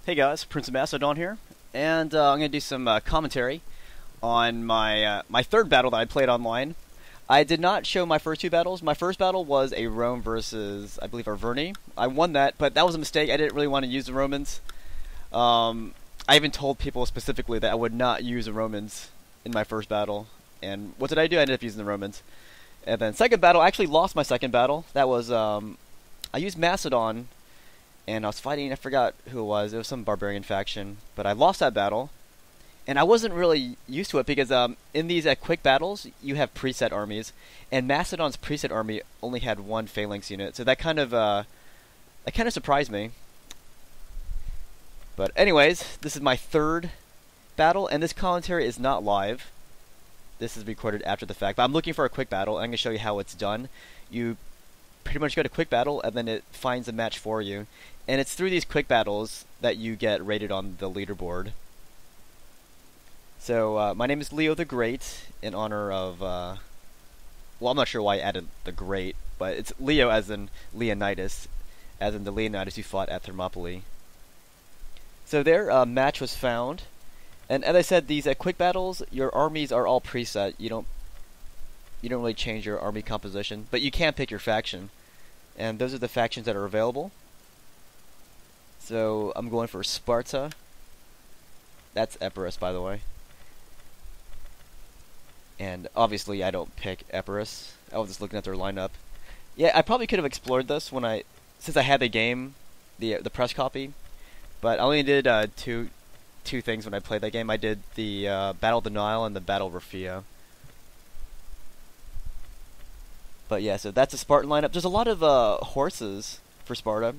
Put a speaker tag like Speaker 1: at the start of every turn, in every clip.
Speaker 1: Hey guys, Prince of Macedon here, and I'm going to do some commentary on my third battle that I played online. I did not show my first two battles. My first battle was a Rome versus, I believe, Arverni. I won that, but that was a mistake. I didn't really want to use the Romans. I even told people specifically that I would not use the Romans in my first battle. And what did I do? I ended up using the Romans. And then second battle, I actually lost my second battle. That was, I used Macedon, and I was fighting, I forgot who it was some barbarian faction, but I lost that battle, and I wasn't really used to it because in these quick battles, you have preset armies, and Macedon's preset army only had one phalanx unit, so that kind of surprised me. But anyways, this is my third battle, and this commentary is not live. This is recorded after the fact, but I'm looking for a quick battle, and I'm going to show you how it's done. You pretty much go to quick battle, and then it finds a match for you. And it's through these quick battles that you get rated on the leaderboard. So, my name is Leo the Great, in honor of, well, I'm not sure why I added the Great, but it's Leo as in Leonidas, as in the Leonidas who fought at Thermopylae. So their match was found, and as I said, these quick battles, your armies are all preset. You don't really change your army composition, but you can pick your faction. And those are the factions that are available. So I'm going for Sparta. That's Epirus, by the way. And obviously I don't pick Epirus. I was just looking at their lineup. Yeah, I probably could have explored this since I had the game, the press copy. But I only did two things when I played that game. I did the Battle of the Nile and the Battle of Raphia. But yeah, so that's a Spartan lineup. There's a lot of horses for Sparta.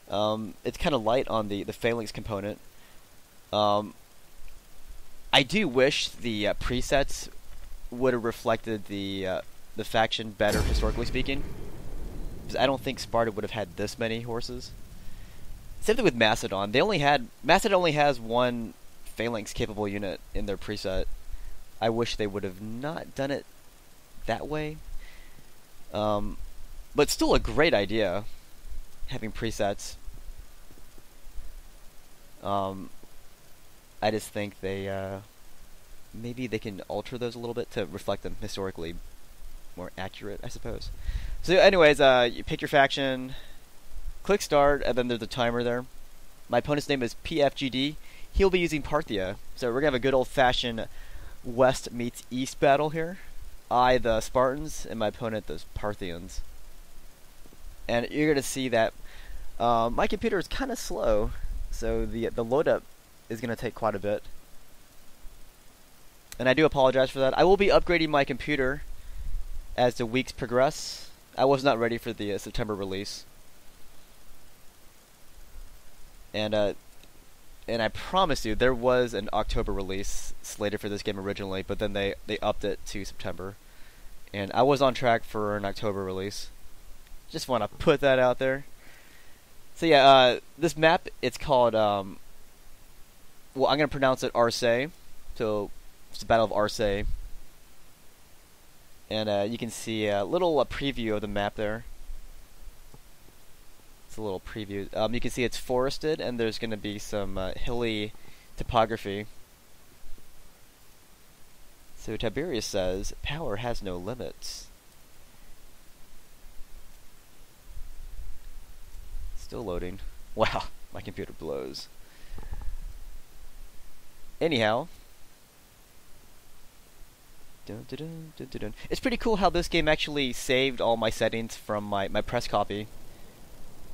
Speaker 1: It's kind of light on the phalanx component. I do wish the presets would have reflected the faction better, historically speaking. Because I don't think Sparta would have had this many horses. Same thing with Macedon. Macedon only has one phalanx capable unit in their preset. I wish they would have not done it that way. But still a great idea, having presets. I just think maybe they can alter those a little bit to reflect them historically more accurate, I suppose. So anyways, you pick your faction, click start, and then there's a timer there. My opponent's name is PFGD. He'll be using Parthia. So we're going to have a good old-fashioned West meets East battle here. I, the Spartans, and my opponent, the Parthians. And you're going to see that my computer is kind of slow, so the load up is going to take quite a bit. And I do apologize for that. I will be upgrading my computer as the weeks progress. I was not ready for the September release. And I promise you, there was an October release slated for this game originally, but then they upped it to September. And I was on track for an October release. Just want to put that out there. So yeah, this map, it's called, well, I'm going to pronounce it Arse. So, it's the Battle of Arse. And you can see a little preview of the map there. It's a little preview. You can see it's forested, and there's going to be some hilly topography. So Tiberius says, power has no limits. Still loading. Wow, my computer blows. Anyhow. Dun, dun, dun, dun, dun, dun. It's pretty cool how this game actually saved all my settings from my press copy.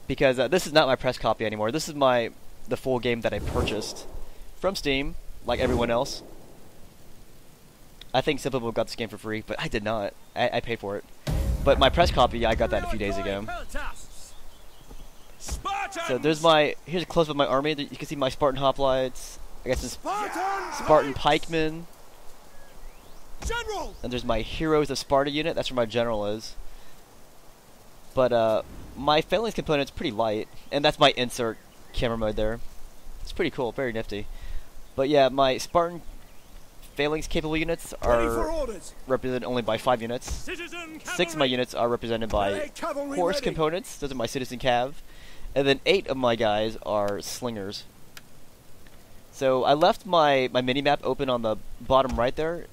Speaker 1: Because this is not my press copy anymore. This is the full game that I purchased from Steam, like everyone else. I think some people got this game for free, but I did not. I paid for it. But my press copy, I got that a few days ago. So here's a close-up of my army. You can see my Spartan hoplites. I got some Spartan pikemen. And there's my Heroes of Sparta unit. That's where my general is. But my phalanx component's pretty light. And that's my insert camera mode there. It's pretty cool, very nifty. But yeah, my Spartan phalanx capable units are represented only by 5 units. 6 of my units are represented by horse components. Those are my citizen cav. and then 8 of my guys are slingers. So I left my mini-map open on the bottom right there.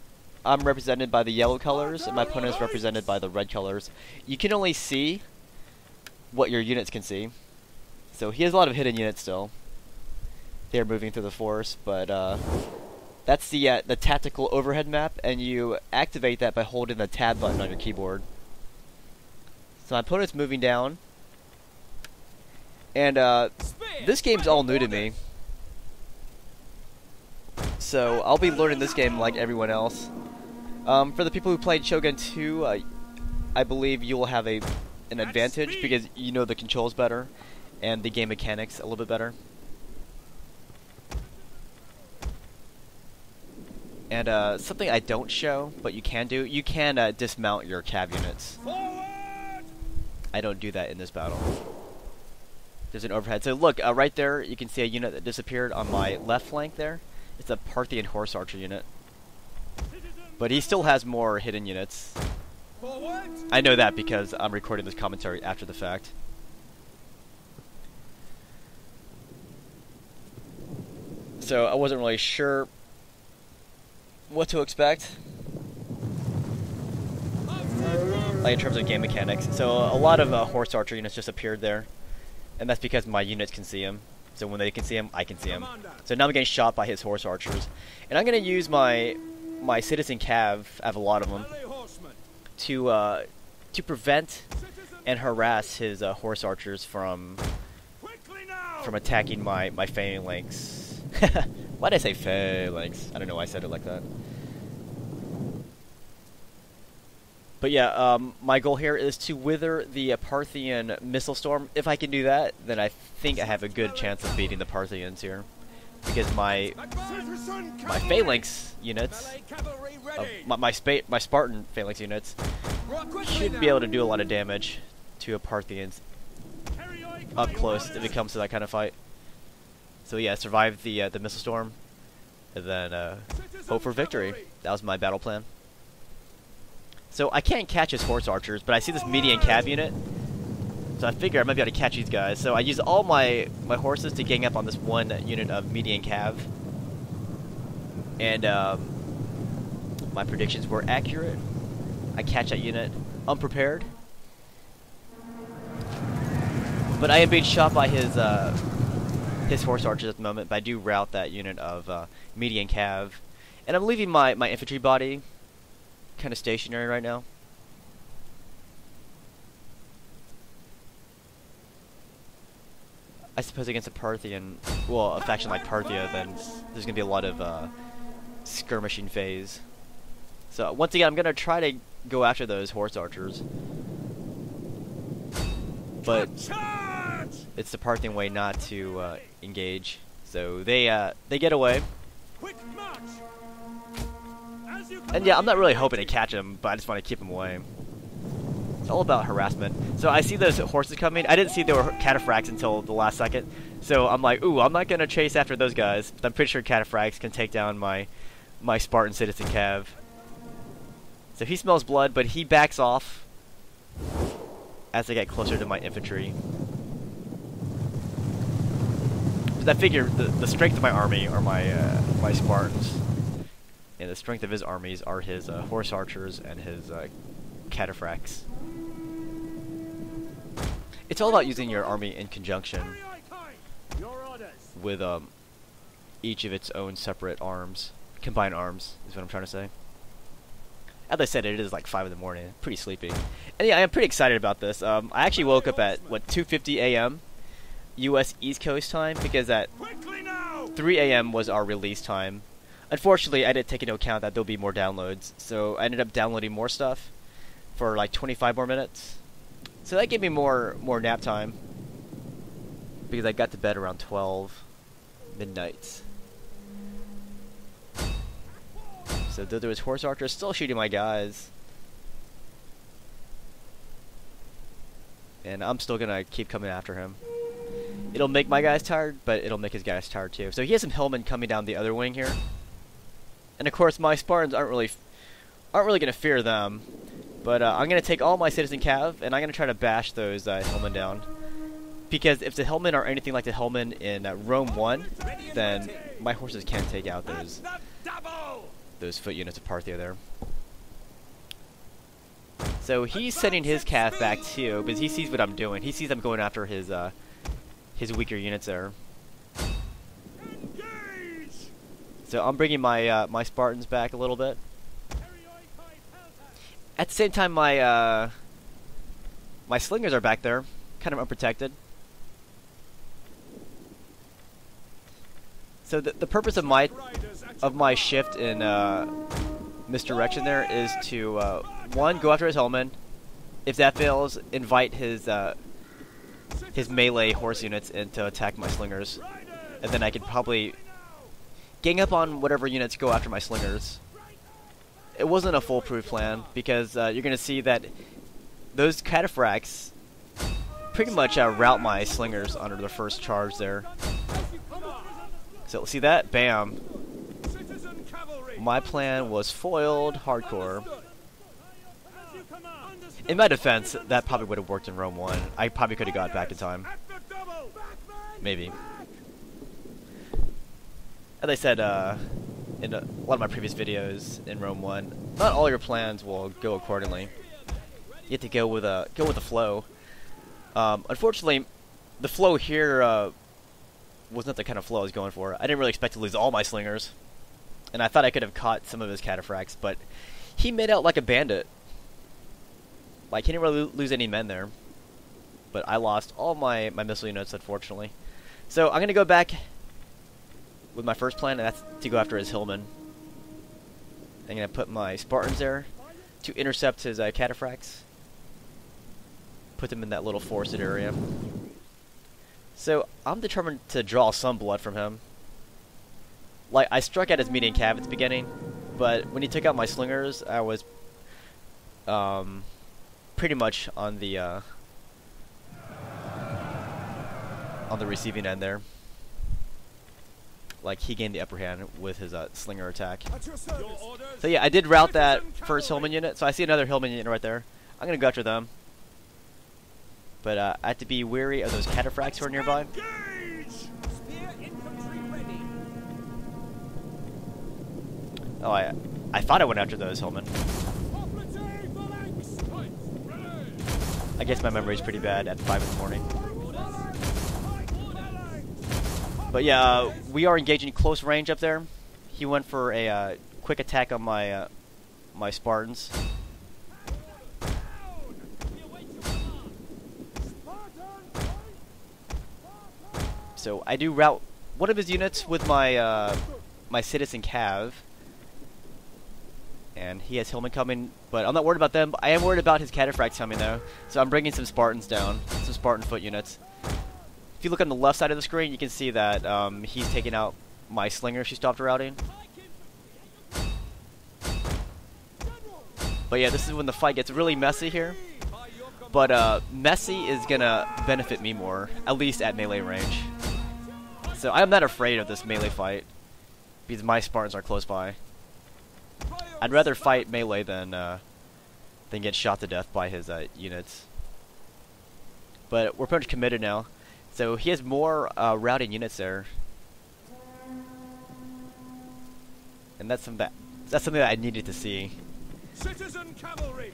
Speaker 1: I'm represented by the yellow colors, and my opponent is represented by the red colors. You can only see what your units can see. So he has a lot of hidden units still. They're moving through the forest, but that's the tactical overhead map, and you activate that by holding the tab button on your keyboard. So my opponent's moving down, and this game's all new to me. So I'll be learning this game like everyone else. For the people who played Shogun 2, I believe you will have an advantage because you know the controls better and the game mechanics a little bit better. And something I don't show, but you can do, you can dismount your cav units. I don't do that in this battle. There's an overhead. So look, right there, you can see a unit that disappeared on my left flank there. It's a Parthian horse archer unit. But he still has more hidden units. I know that because I'm recording this commentary after the fact. So I wasn't really sure what to expect, like in terms of game mechanics. So a lot of horse archer units just appeared there, and that's because my units can see him. So when they can see him, I can see him. So now I'm getting shot by his horse archers, and I'm going to use my citizen cav, I have a lot of them, to prevent and harass his horse archers from attacking my phalanx. Why did I say phalanx? I don't know why I said it like that. But yeah, my goal here is to wither the Parthian missile storm. If I can do that, then I think I have a good chance of beating the Parthians here. Because my phalanx units, my Spartan phalanx units, should be able to do a lot of damage to a Parthians up close if it comes to that kind of fight. So yeah, survive the missile storm, and then hope for victory. That was my battle plan. So I can't catch his horse archers, but I see this median cav unit, so I figure I might be able to catch these guys. So I use all my horses to gang up on this one unit of median cav, and my predictions were accurate. I catch that unit unprepared, but I am being shot by his horse archers at the moment. But I do rout that unit of median cav, and I'm leaving my infantry body kind of stationary right now. I suppose against a Parthian, well, a faction like Parthia, then there's going to be a lot of skirmishing phase. So once again, I'm going to try to go after those horse archers, but it's the Parthian way not to engage. So they get away. And yeah, I'm not really hoping to catch him, but I just want to keep him away. It's all about harassment. So I see those horses coming. I didn't see they were cataphracts until the last second. So I'm like, ooh, I'm not going to chase after those guys. But I'm pretty sure cataphracts can take down my Spartan citizen cav. So he smells blood, but he backs off as I get closer to my infantry. Because I figure the strength of my army are my Spartans. And the strength of his armies are his horse archers and his cataphracts. It's all about using your army in conjunction with each of its own separate arms. Combined arms is what I'm trying to say. As I said, it is like 5 in the morning. Pretty sleepy. And yeah, I'm pretty excited about this. I actually woke up at, 2:50 a.m. U.S. East Coast time, because at 3 a.m. was our release time. Unfortunately, I didn't take into account that there'll be more downloads, so I ended up downloading more stuff for like 25 more minutes. So that gave me more nap time, because I got to bed around 12 midnight. So though there was horse archers still shooting my guys, and I'm still gonna keep coming after him. It'll make my guys tired, but it'll make his guys tired too. So he has some hillmen coming down the other wing here. And of course, my Spartans aren't really going to fear them, but I'm going to take all my citizen cav, and I'm going to try to bash those hillmen down. Because if the hillmen are anything like the hillmen in Rome 1, then my horses can't take out those foot units of Parthia there. So he's sending his cav back too, because he sees what I'm doing. He sees I'm going after his weaker units there. So I'm bringing my my Spartans back a little bit. At the same time, my my slingers are back there, kind of unprotected. So the purpose of my shift in misdirection there is to one, go after his hillman. If that fails, invite his melee horse units in to attack my slingers, and then I could probably gang up on whatever units go after my slingers. It wasn't a foolproof plan, because you're going to see that those cataphracts pretty much rout my slingers under the first charge there. So see that? Bam. My plan was foiled hardcore. In my defense, that probably would have worked in Rome 1. I probably could have got back in time. Maybe. As I said in a lot of my previous videos in Rome 1, not all your plans will go accordingly. You have to go with the flow. Unfortunately, the flow here was not the kind of flow I was going for. I didn't really expect to lose all my slingers, and I thought I could have caught some of his cataphracts, but he made out like a bandit. Like, he didn't really lose any men there, but I lost all my missile units, unfortunately. So I'm going to go back with my first plan, and that's to go after his hillman. I'm going to put my Spartans there to intercept his cataphracts. Put them in that little forested area. So I'm determined to draw some blood from him. Like, I struck at his median cav at the beginning, but when he took out my slingers, I was pretty much on the receiving end there. Like, he gained the upper hand with his slinger attack. So yeah, I did rout that first hillman unit. So I see another hillman unit right there. I'm gonna go after them. But I have to be wary of those cataphracts who are nearby. Oh, I thought I went after those hillmen. I guess my memory is pretty bad at 5 in the morning. But yeah, we are engaging close range up there. He went for a quick attack on my my Spartans. So I do rout one of his units with my my citizen cav, and he has hillmen coming, but I'm not worried about them. I am worried about his cataphracts coming though, so I'm bringing some Spartans down, some Spartan foot units. If you look on the left side of the screen, you can see that he's taking out my slinger she stopped routing. But yeah, this is when the fight gets really messy here. But messy is gonna benefit me more, at least at melee range. So I'm not afraid of this melee fight, because my Spartans are close by. I'd rather fight melee than get shot to death by his units. But we're pretty much committed now. So he has more routing units there, and that's something that I needed to see. Citizen cavalry.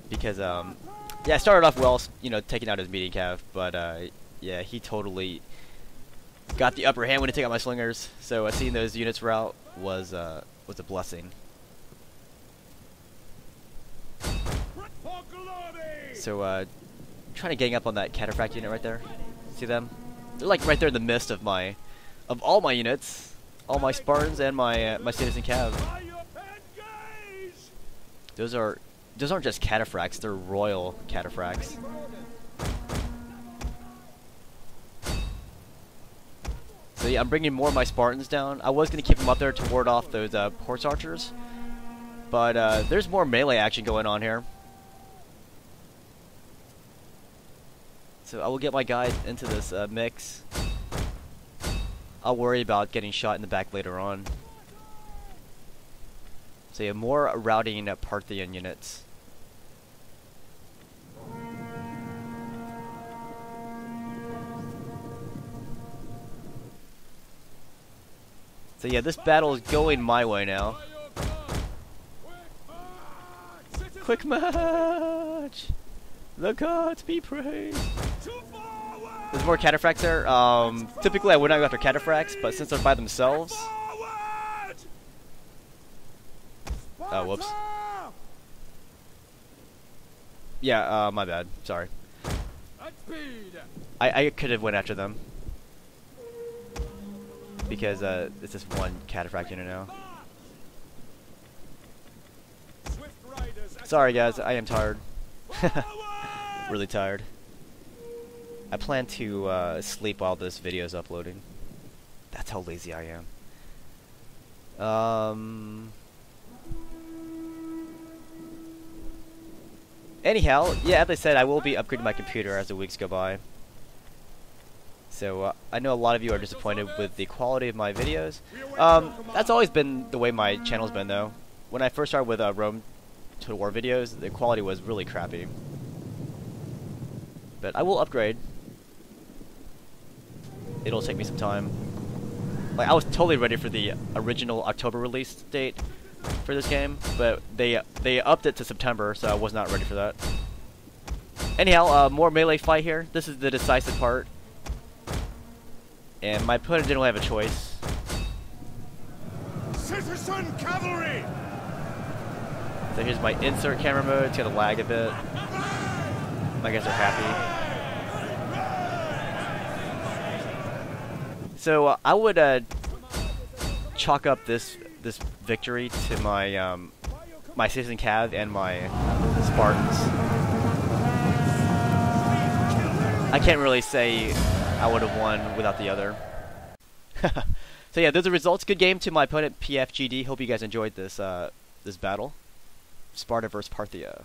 Speaker 1: Because yeah, I started off well, you know, taking out his median cav, but yeah, he totally got the upper hand when he took out my slingers. So seeing those units rout was a blessing. So trying to gang up on that cataphract unit right there. See them? They're like right there in the midst of all my units, all my Spartans and my my citizen cav. Those aren't just cataphracts; they're royal cataphracts. So yeah, I'm bringing more of my Spartans down. I was gonna keep them up there to ward off those horse archers, but there's more melee action going on here. So I will get my guys into this mix. I'll worry about getting shot in the back later on. So yeah, more routing Parthian units. So yeah, this battle is going my way now. Quick march! The gods be praised! There's more cataphracts there. Typically I would not go after cataphracts, but since they're by themselves... Oh, whoops. Yeah, my bad. Sorry. I could have went after them. Because, it's just one cataphract unit now. Sorry guys, I am tired. Really tired. I plan to, sleep while this video is uploading. That's how lazy I am. Anyhow, yeah, as I said, I will be upgrading my computer as the weeks go by. So, I know a lot of you are disappointed with the quality of my videos. That's always been the way my channel's been, though. When I first started with Rome Total War videos, the quality was really crappy. But I will upgrade. It'll take me some time. Like, I was totally ready for the original October release date for this game, but they upped it to September, so I was not ready for that. Anyhow, more melee fight here. This is the decisive part. And my opponent didn't really have a choice.
Speaker 2: Citizen cavalry!
Speaker 1: So here's my insert camera mode. It's gonna lag a bit. My guys are happy. So I would chalk up this victory to my my citizen cav and my Spartans. I can't really say I would have won without the other. So yeah, those are the results. Good game to my opponent PFGD. Hope you guys enjoyed this this battle. Sparta versus Parthia.